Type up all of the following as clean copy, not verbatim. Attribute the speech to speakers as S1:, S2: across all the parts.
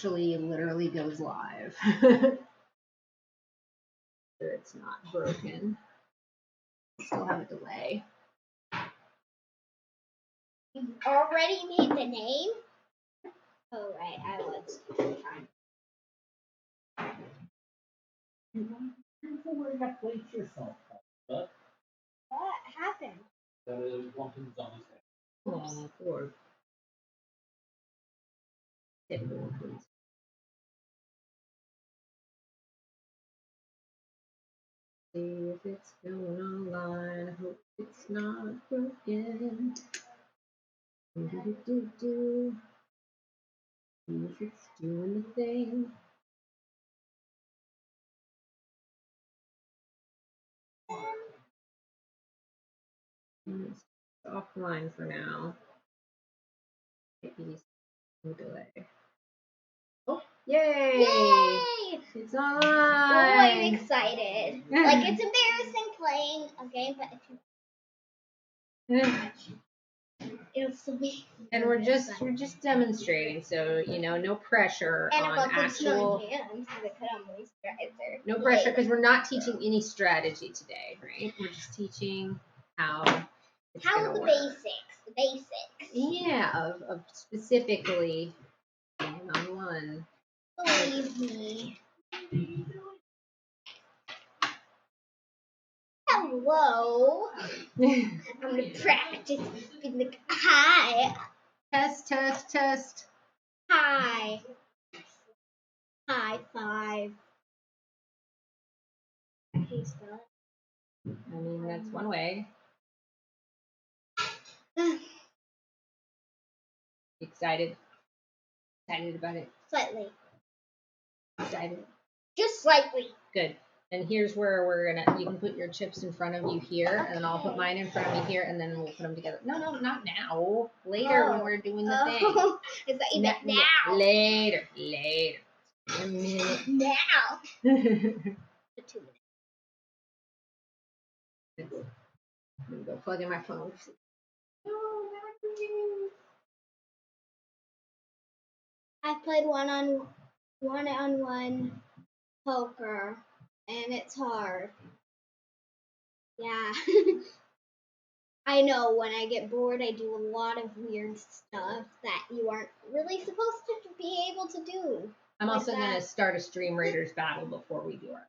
S1: actually literally goes live. Sure it's not broken. Still have a delay.
S2: You already made the name? Oh, right, I was trying.
S3: Where you got to place yourself, but
S2: What happened?
S3: that is one thing's on his head.
S1: Oh, poor. See if it's going online. I hope it's not broken. Do. See if it's doing the thing. It's offline for now. Maybe some delay. Oh, yay!
S2: Yay!
S1: It's
S2: Oh,
S1: online!
S2: I'm excited. Like, it's embarrassing playing a game, but it'll still be.
S1: And we're just demonstrating, so you know, no pressure
S2: And
S1: on
S2: about
S1: actual.
S2: hands, because I put on moisturizer.
S1: No pressure, because we're not teaching any strategy today, right? We're just teaching how it's gonna work.
S2: The basics.
S1: Yeah, of specifically on one.
S2: Believe me. Hello. I'm gonna practice being like, hi.
S1: Test.
S2: Hi. High five. Okay, spell it.
S1: I mean, that's one way. Excited about it.
S2: Slightly.
S1: Excited.
S2: Just slightly.
S1: Good. And here's where you can put your chips in front of you here, and then I'll put mine in front of me here, and then we'll put them together. No, not now. Later when we're doing the thing.
S2: Is that even now?
S1: Later. A minute.
S2: Now. 2 minutes.
S1: I'm gonna go plug in my phone.
S2: I played one-on-one poker, and it's hard. Yeah. I know when I get bored, I do a lot of weird stuff that you aren't really supposed to be able to do.
S1: I'm also going to start a Stream Raiders battle before we do our.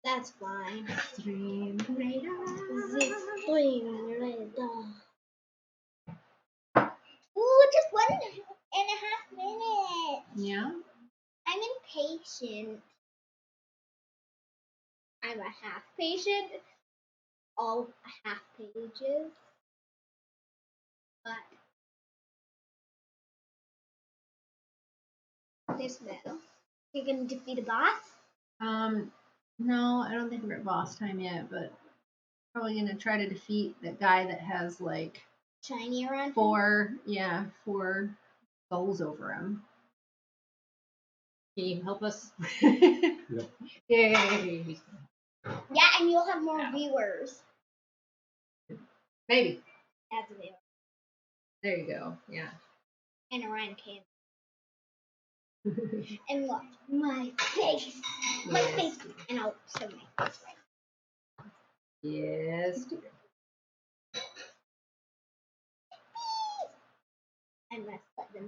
S2: That's fine.
S1: Stream Raiders.
S2: Stream Raiders. Ooh, just 1.5 minutes.
S1: Yeah.
S2: I'm impatient. I'm a half patient. All half pages. But there's metal. You're gonna defeat a boss?
S1: No, I don't think we're at boss time yet, but probably gonna try to defeat that guy that has like
S2: shiny around
S1: four skulls over him. Can you help us?
S3: Yep.
S1: Yay!
S2: Yeah, and you'll have more viewers.
S1: Maybe.
S2: As a viewer.
S1: There you go. Yeah.
S2: And a rhinoceros. And look, my face. My face. And I'll show my face right.
S1: Yes.
S2: And let's let them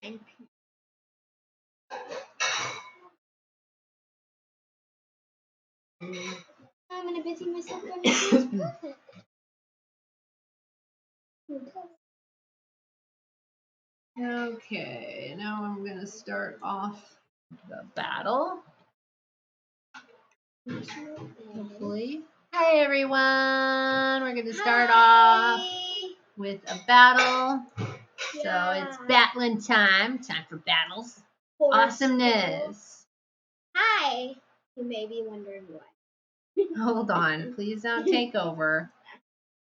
S2: see. And I'm gonna busy myself on this perfect.
S1: Okay, now I'm gonna start off the battle. Hopefully. Hi everyone! We're gonna start off with a battle. Yeah. So it's battling time. Time for battles. Awesomeness.
S2: Hi! You may be wondering why.
S1: Hold on. Please don't take over.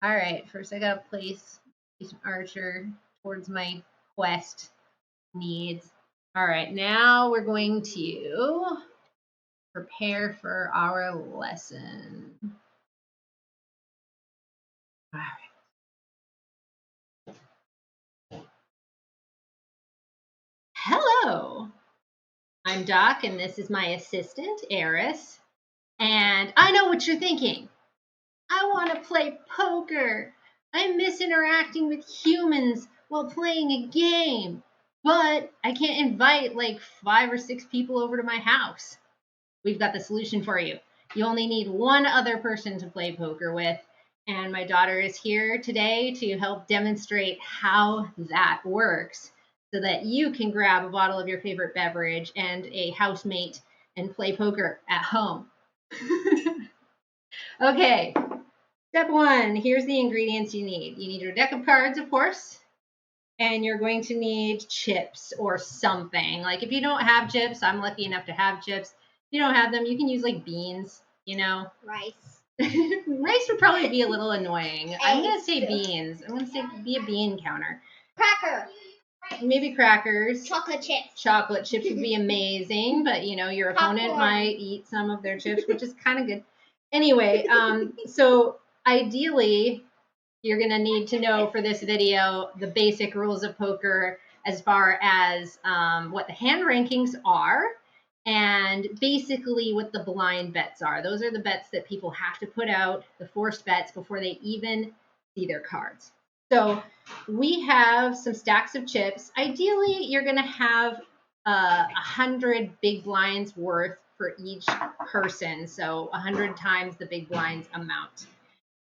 S1: Alright, first I gotta place an archer towards my quest needs. Alright, now we're going to prepare for our lesson. I'm Doc, and this is my assistant, Eris. And I know what you're thinking. I want to play poker. I miss interacting with humans while playing a game. But I can't invite like 5 or 6 people over to my house. We've got the solution for you. You only need one other person to play poker with. And my daughter is here today to help demonstrate how that works so that you can grab a bottle of your favorite beverage and a housemate and play poker at home. Okay, step 1, here's the ingredients you need. You need your deck of cards, of course, and you're going to need chips or something. Like if you don't have chips, I'm lucky enough to have chips. If you don't have them, you can use like beans,
S2: Rice.
S1: Rice would probably be a little annoying. I'm going to say beans. I'm going to say be a bean counter.
S2: Cracker.
S1: Maybe crackers.
S2: Chocolate chips.
S1: Chocolate chips would be amazing, but your opponent
S2: Popcorn.
S1: might eat some of their chips, which is kind of good. Anyway, so ideally, you're going to need to know for this video the basic rules of poker as far as what the hand rankings are and basically what the blind bets are. Those are the bets that people have to put out, the forced bets, before they even see their cards. So we have some stacks of chips. Ideally, you're going to have 100 big blinds worth for each person. So 100 times the big blinds amount.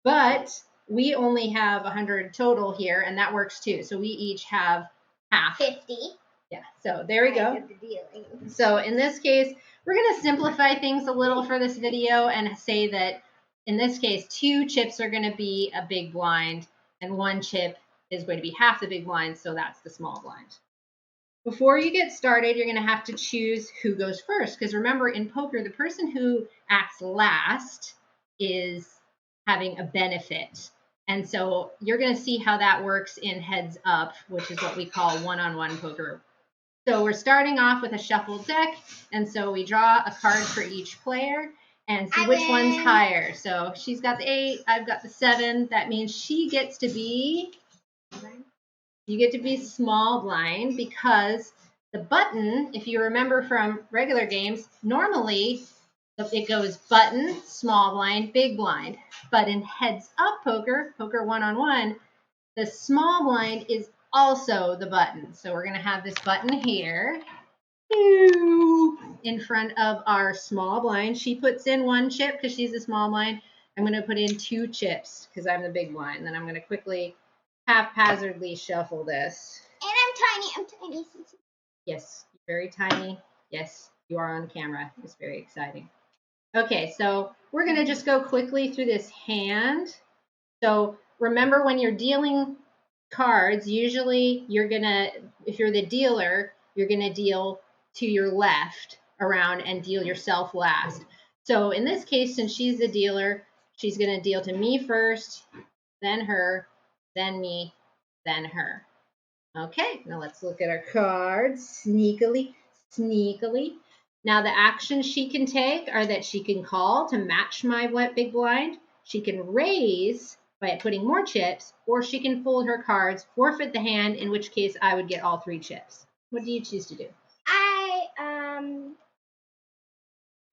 S1: But we only have 100 total here, and that works too. So we each have half.
S2: 50.
S1: Yeah, so there we go. So in this case, we're going to simplify things a little for this video and say that in this case, 2 chips are going to be a big blind, and 1 chip is going to be half the big blind, so that's the small blind. Before you get started, you're going to have to choose who goes first, because remember, in poker, the person who acts last is having a benefit. And so you're going to see how that works in heads up, which is what we call one-on-one poker. So we're starting off with a shuffled deck, and so we draw a card for each player and see which one's higher. So she's got the 8, I've got the 7. That means she gets to be, you get to be small blind, because the button, if you remember from regular games, normally it goes button, small blind, big blind. But in heads up poker, poker one-on-one, the small blind is also the button. So we're going to have this button here in front of our small blind. She puts in 1 chip because she's a small blind. I'm going to put in 2 chips because I'm the big blind. Then I'm going to quickly haphazardly shuffle this.
S2: And I'm tiny.
S1: Yes, very tiny. Yes, you are on camera. It's very exciting. Okay, so we're going to just go quickly through this hand. So remember, when you're dealing cards, usually you're going to, if you're the dealer, you're going to deal to your left around and deal yourself last. So in this case, since she's the dealer, she's going to deal to me first, then her, then me, then her. Okay, now let's look at our cards sneakily. Now the actions she can take are that she can call to match my big blind. She can raise by putting more chips, or she can fold her cards, forfeit the hand, in which case I would get all 3 chips. What do you choose to do?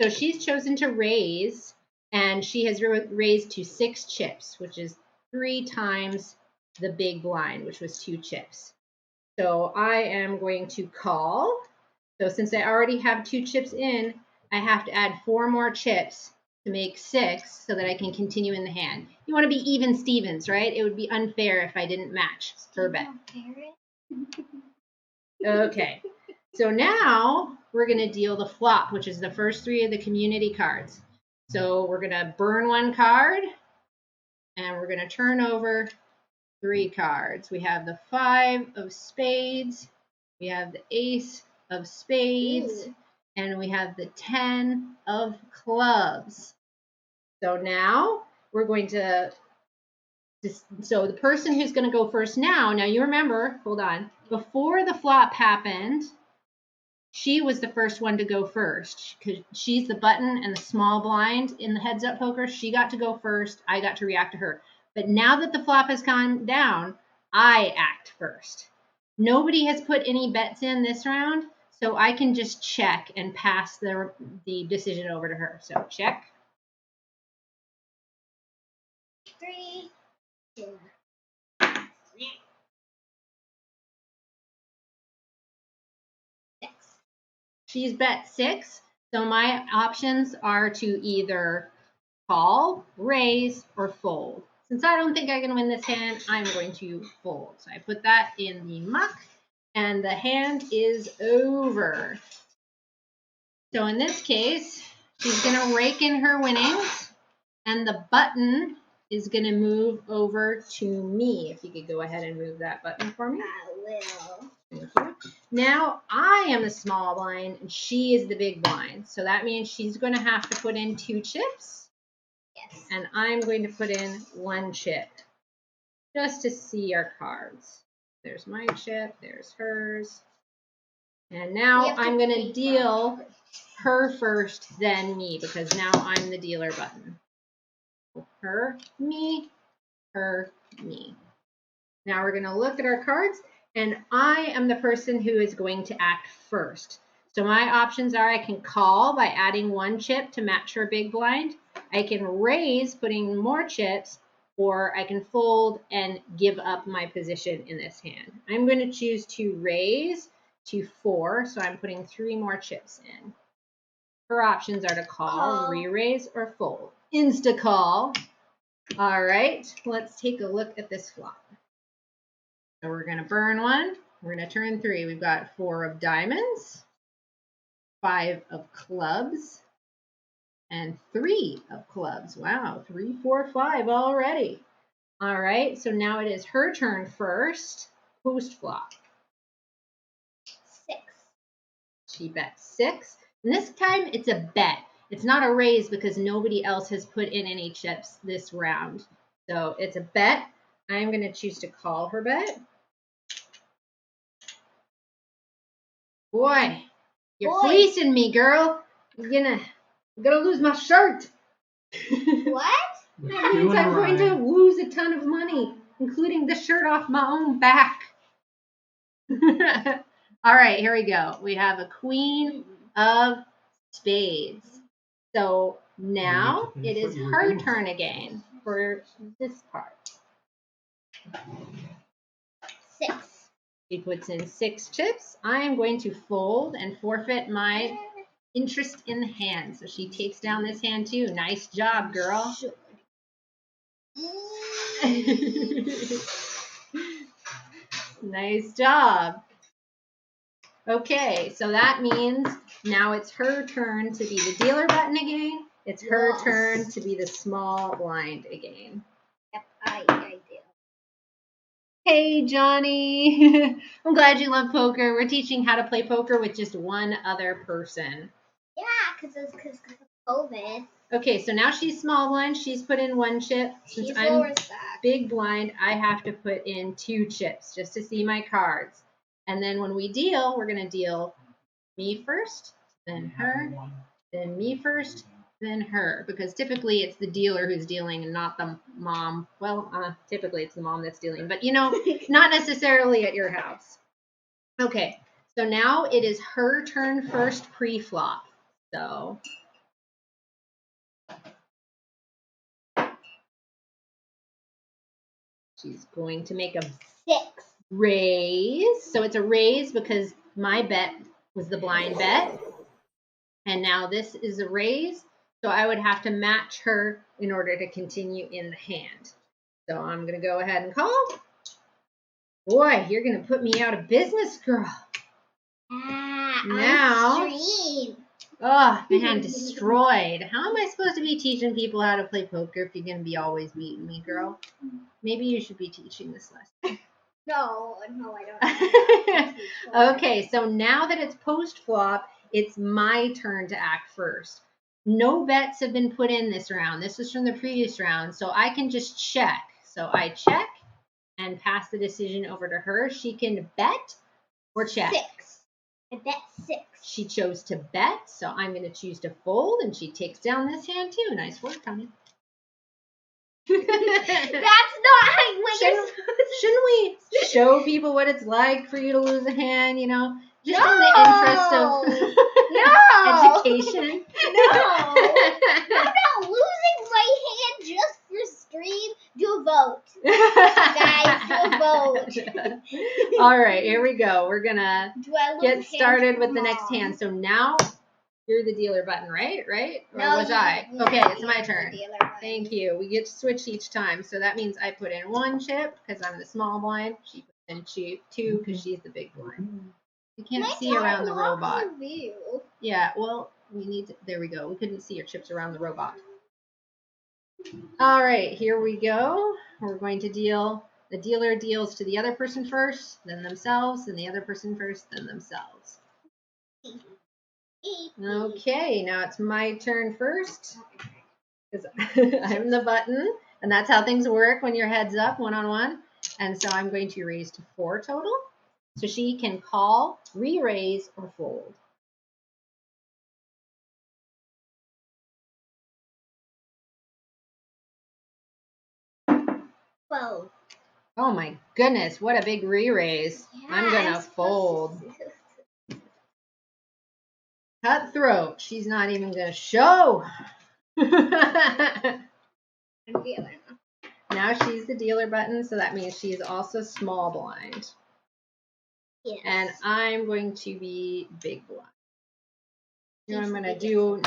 S1: So she's chosen to raise, and she has raised to 6 chips, which is 3 times the big blind, which was 2 chips. So I am going to call. So since I already have 2 chips in, I have to add 4 more chips to make 6 so that I can continue in the hand. You want to be even Stevens, right? It would be unfair if I didn't match her bet. Okay, so now we're going to deal the flop, which is the first 3 of the community cards. So we're going to burn 1 card, and we're going to turn over 3 cards. We have the 5 of spades, we have the ace of spades, and we have the 10 of clubs. So now we're going to, so the person who's going to go first now you remember, hold on, before the flop happened, she was the first one to go first because she's the button and the small blind in the heads up poker. She got to go first. I got to react to her. But now that the flop has gone down, I act first. Nobody has put any bets in this round, so I can just check and pass the decision over to her. So check.
S2: 3, 2.
S1: She's bet 6, so my options are to either call, raise, or fold. Since I don't think I can win this hand, I'm going to fold. So I put that in the muck, and the hand is over. So in this case, she's going to rake in her winnings, and the button is going to move over to me. If you could go ahead and move that button for me.
S2: I will.
S1: Thank you. Now I am the small blind, and she is the big blind. So that means she's going to have to put in 2 chips.
S2: Yes.
S1: And I'm going to put in 1 chip just to see our cards. There's my chip, there's hers. And now I'm going to deal her first, then me, because now I'm the dealer button. Her, me, her, me. Now we're going to look at our cards, and I am the person who is going to act first. So my options are I can call by adding 1 chip to match her big blind. I can raise, putting more chips, or I can fold and give up my position in this hand. I'm going to choose to raise to 4, so I'm putting 3 more chips in. Her options are to call, re-raise, or fold. Insta-call. All right, let's take a look at this flop. So we're going to burn 1. We're going to turn 3. We've got 4 of diamonds, 5 of clubs, and 3 of clubs. Wow, 3, 4, 5 already. All right, so now it is her turn first, post flop.
S2: 6.
S1: She bets 6. And this time it's a bet. It's not a raise because nobody else has put in any chips this round. So it's a bet. I'm going to choose to call her bet. Boy, you're fleecing me, girl. I'm gonna lose my shirt.
S2: What?
S1: That means I'm going to lose a ton of money, including the shirt off my own back. All right, here we go. We have a queen of spades. So now it is her turn again for this part.
S2: 6.
S1: She puts in 6 chips. I am going to fold and forfeit my interest in the hand. So she takes down this hand too. Nice job, girl. Nice job. Okay, so that means now it's her turn to be the dealer button again. It's her turn to be the small blind again.
S2: Yep, I do.
S1: Hey, Johnny. I'm glad you love poker. We're teaching how to play poker with just one other person.
S2: Yeah, because of COVID.
S1: Okay, so now she's small blind. She's put in 1 chip. Since I'm big blind, I have to put in 2 chips just to see my cards. And then when we deal, we're going to deal me first, then her, then me first, then her. Because typically it's the dealer who's dealing and not the mom. Well, typically it's the mom that's dealing. But, not necessarily at your house. Okay, so now it is her turn first pre-flop. So she's going to make a
S2: 6.
S1: raise. So it's a raise because my bet was the blind bet. And now this is a raise. So I would have to match her in order to continue in the hand. So I'm going to go ahead and call. Boy, you're going to put me out of business, girl. Now, oh, man, destroyed. How am I supposed to be teaching people how to play poker if you're going to be always beating me, girl? Maybe you should be teaching this lesson.
S2: No, I don't.
S1: Okay, so now that it's post-flop, it's my turn to act first. No bets have been put in this round. This is from the previous round, so I can just check. So I check and pass the decision over to her. She can bet or check.
S2: 6. I bet 6.
S1: She chose to bet, so I'm going to choose to fold, and she takes down this hand too. Nice work, Tommy.
S2: That's not how
S1: Shouldn't we show people what it's like for you to lose a hand? Just in the interest of education.
S2: No. I'm not losing my hand just for stream. Do a vote. Guys, do a vote.
S1: All right, here we go. We're going to
S2: Do I lose
S1: get started
S2: hands
S1: with
S2: for
S1: the next
S2: Mom?
S1: hand. So now you're the dealer button, right? Right? Or
S2: No,
S1: was I?
S2: no,
S1: Okay, it's my
S2: you're the
S1: turn.
S2: dealer button.
S1: Thank you. We get to switch each time. So that means I put in 1 chip because I'm the small blind. She puts in 2 because she's the big blind. You can't
S2: My
S1: see
S2: dog
S1: around the
S2: blocks
S1: robot.
S2: the view.
S1: Yeah, well, we need to, there we go. We couldn't see your chips around the robot. All right, here we go. We're going to deal, the dealer deals to the other person first, then themselves, and the other person first, then themselves. Okay, now it's my turn first because I'm the button, and that's how things work when your head's up one-on-one. And so I'm going to raise to 4 total. So she can call, re-raise, or fold.
S2: Fold.
S1: Oh my goodness, what a big re-raise. I'm gonna fold. Cutthroat. She's not even gonna show. Now she's the dealer button, so that means she's also small blind.
S2: Yes.
S1: And I'm going to be big blind. You know what I'm gonna do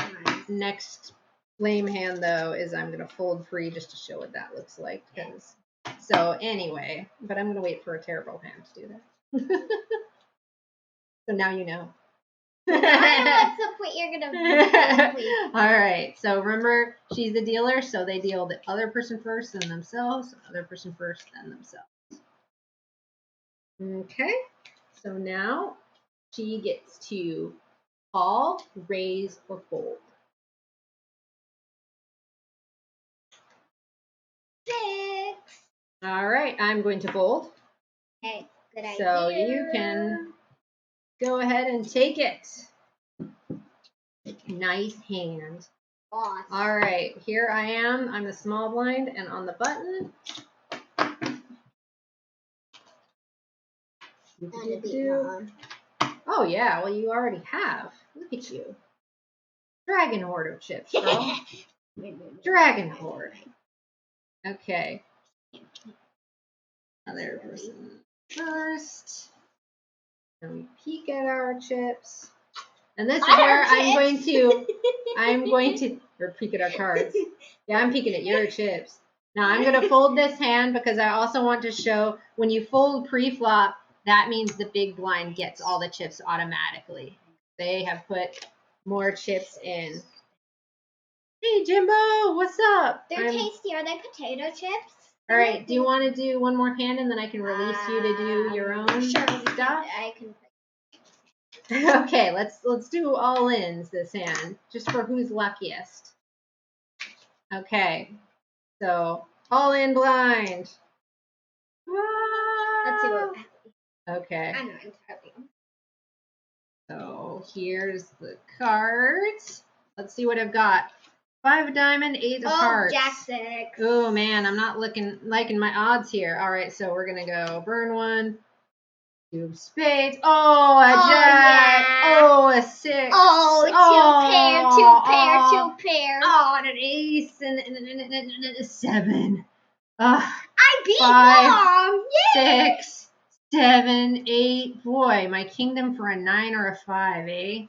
S1: next lame hand though is I'm gonna fold free just to show what that looks like. So anyway, but I'm gonna wait for a terrible hand to do that. So now you know.
S2: I know what's up what you're gonna do.
S1: All right. So remember, she's the dealer, so they deal the other person first, then themselves. Other person first, then themselves. Okay. So now she gets to call, raise, or fold.
S2: 6.
S1: All right. I'm going to fold.
S2: Okay, good idea.
S1: So you can go ahead and take it. Nice hand.
S2: Awesome.
S1: All right, here I am. I'm the small blind, and on the button. Oh yeah, well you already have. Look at you. Dragon Horde of chips, girl. Dragon Horde. Okay. Other person first. And we peek at our chips. And this is where I'm going to, or peek at our cards. Yeah, I'm peeking at your chips. Now I'm going to fold this hand because I also want to show when you fold pre-flop, that means the big blind gets all the chips automatically. They have put more chips in. Hey, Jimbo, what's up?
S2: They're tasty. Are they potato chips?
S1: All right, do you want to do one more hand and then I can release you to do your own stuff?
S2: I can.
S1: Okay, let's do all ins this hand, just for who's luckiest. Okay, so all in blind.
S2: Let's see what.
S1: Okay.
S2: I know I'm typing.
S1: So here's the cards. Let's see what I've got. 5 of diamond, 8 of hearts.
S2: Jack 6.
S1: Oh man, I'm not liking my odds here. All right, so we're gonna go burn 1. 2 of spades. Oh, a jack.
S2: Yeah.
S1: Oh, a 6.
S2: Oh, 2 pair.
S1: Oh, and an ace and a 7.
S2: I beat
S1: 5,
S2: Mom. Yay.
S1: 6, 7, 8. Boy, my kingdom for a 9 or a 5, eh?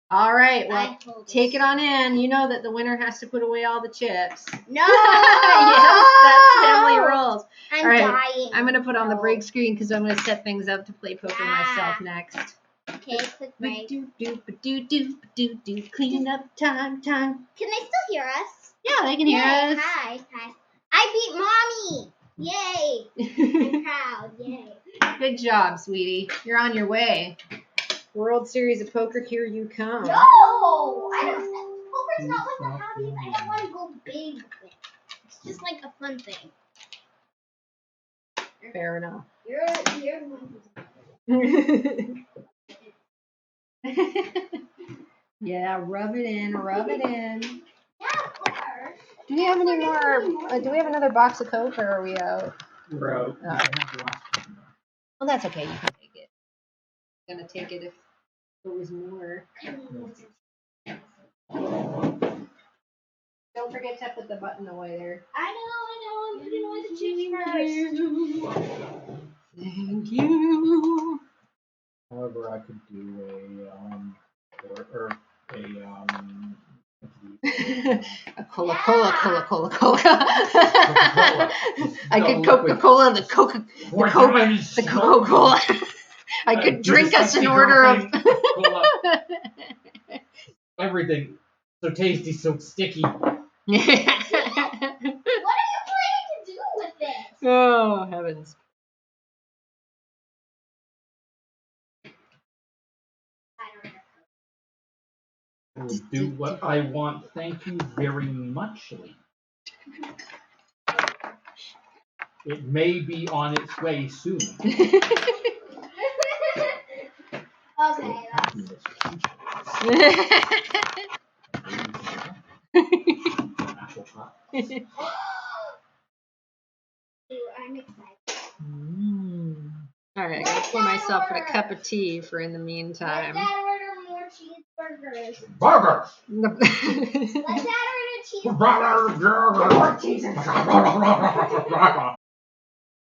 S1: All right, well, take it on in. You know that the winner has to put away all the chips.
S2: No.
S1: Yes, that's family rules.
S2: I'm
S1: all right,
S2: dying.
S1: I'm going to put on the break screen because I'm going to set things up to play poker myself next.
S2: Okay, quick break.
S1: Clean up time.
S2: Can they still hear us?
S1: Yeah, they can hear us.
S2: Hi. I beat Mommy. Yay. I'm proud. Yay.
S1: Good job, sweetie. You're on your way. World Series of Poker, here you come.
S2: No, I don't. Poker's not like a hobby. I don't want to go big. It's just like a fun thing.
S1: Fair enough.
S2: You're
S1: Yeah, rub it in.
S2: Yeah, of course.
S1: Do we have any more? Do we have another box of Coke, or are we out?
S3: We're out.
S1: Well, that's okay. You can take it. I'm gonna take it if It was more. Don't forget to put the button away there.
S2: I know. I'm putting away the chips first.
S1: Thank you.
S3: However, I could do
S1: A Coca-Cola.
S3: Coca-Cola.
S1: I could
S3: No
S1: Coca-Cola, the Coca-Cola. I could drink us an order of.
S3: Coca-Cola. Everything so tasty, so sticky.
S2: What are you planning to do with this?
S1: Oh, heavens.
S2: I don't know.
S3: I will do what I want. Thank you very much, Lee. It may be on its way soon.
S2: Okay, I'm excited.
S1: All right, I gotta pour myself a cup of tea for in the meantime.
S2: Let's order more cheeseburgers.
S3: Burgers!
S2: Let's order cheeseburgers.
S3: Burgers!